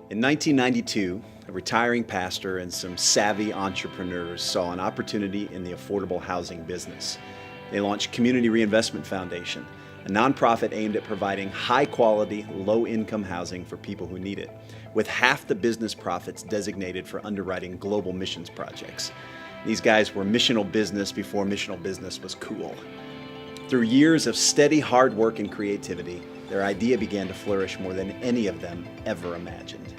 In 1992, a retiring pastor and some savvy entrepreneurs saw an opportunity in the affordable housing business. They launched Community Reinvestment Foundation, a nonprofit aimed at providing high-quality, low-income housing for people who need it, with half the business profits designated for underwriting global missions projects. These guys were missional business before missional business was cool. Through years of steady hard work and creativity, their idea began to flourish more than any of them ever imagined.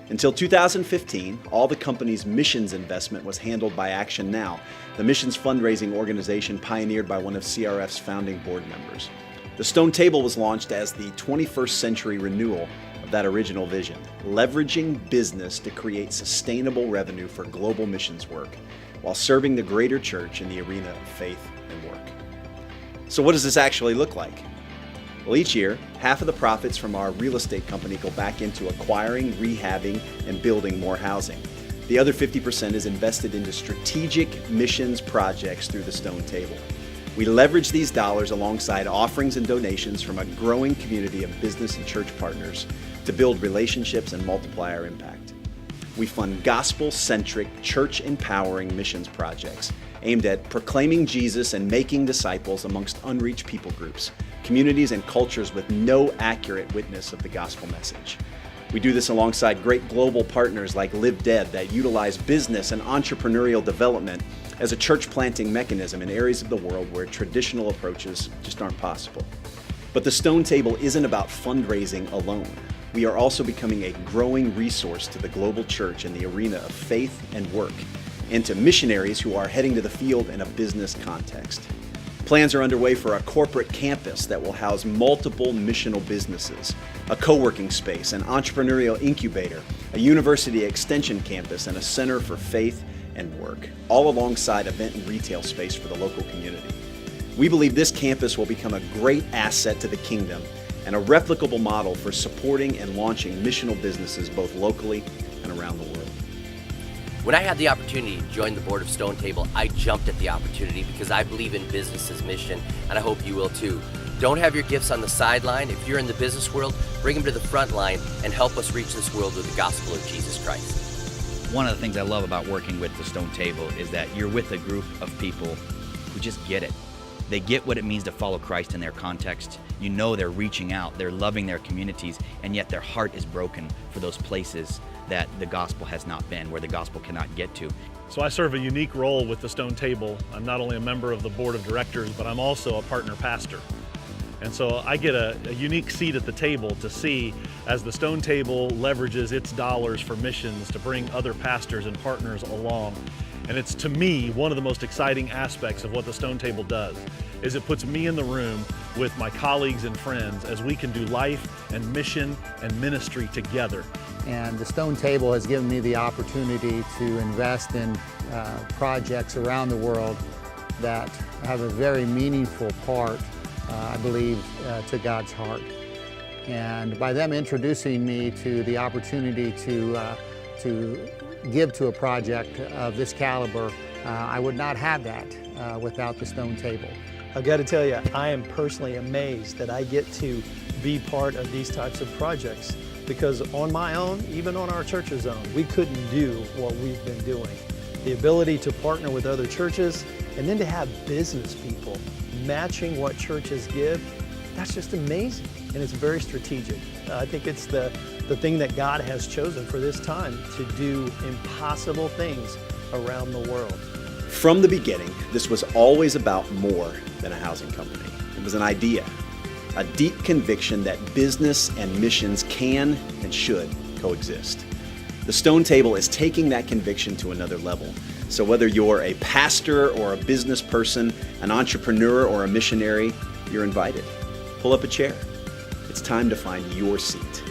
Until 2015, all the company's missions investment was handled by ActioNow, the missions fundraising organization pioneered by one of CRF's founding board members. The Stone Table was launched as the 21st century renewal of that original vision, leveraging business to create sustainable revenue for global missions work, while serving the greater church in the arena of faith and work. So what does this actually look like? Well, each year, half of the profits from our real estate company go back into acquiring, rehabbing, and building more housing. The other 50% is invested into strategic missions projects through the Stone Table. We leverage these dollars alongside offerings and donations from a growing community of business and church partners to build relationships and multiply our impact. We fund gospel-centric, church-empowering missions projects aimed at proclaiming Jesus and making disciples amongst unreached people groups, communities, and cultures with no accurate witness of the gospel message. We do this alongside great global partners like Live Dead that utilize business and entrepreneurial development as a church planting mechanism in areas of the world where traditional approaches just aren't possible. But the Stone Table isn't about fundraising alone. We are also becoming a growing resource to the global church in the arena of faith and work, and to missionaries who are heading to the field in a business context. Plans are underway for a corporate campus that will house multiple missional businesses, a co-working space, an entrepreneurial incubator, a university extension campus, and a center for faith and work, all alongside event and retail space for the local community. We believe this campus will become a great asset to the kingdom and a replicable model for supporting and launching missional businesses both locally and around the world. When I had the opportunity to join the board of Stone Table, I jumped at the opportunity because I believe in business's mission, and I hope you will too. Don't have your gifts on the sideline. If you're in the business world, bring them to the front line and help us reach this world with the gospel of Jesus Christ. One of the things I love about working with the Stone Table is that you're with a group of people who just get it. They get what it means to follow Christ in their context. You know they're reaching out, they're loving their communities, and yet their heart is broken for those places that the gospel has not been, where the gospel cannot get to. So I serve a unique role with the Stone Table. I'm not only a member of the board of directors, but I'm also a partner pastor. And so I get a unique seat at the table to see as the Stone Table leverages its dollars for missions to bring other pastors and partners along. And it's, to me, one of the most exciting aspects of what the Stone Table does, is it puts me in the room with my colleagues and friends as we can do life and mission and ministry together. And the Stone Table has given me the opportunity to invest in projects around the world that have a very meaningful part, I believe, to God's heart. And by them introducing me to the opportunity to give to a project of this caliber, I would not have that without the Stone Table. I've got to tell you, I am personally amazed that I get to be part of these types of projects, because on my own, even on our church's own, we couldn't do what we've been doing. The ability to partner with other churches and then to have business people matching what churches give, that's just amazing, and it's very strategic. I think it's the thing that God has chosen for this time, to do impossible things around the world. From the beginning, this was always about more than a housing company. It was an idea, a deep conviction that business and missions can and should coexist. The Stone Table is taking that conviction to another level. So whether you're a pastor or a business person, an entrepreneur or a missionary, you're invited. Pull up a chair. It's time to find your seat.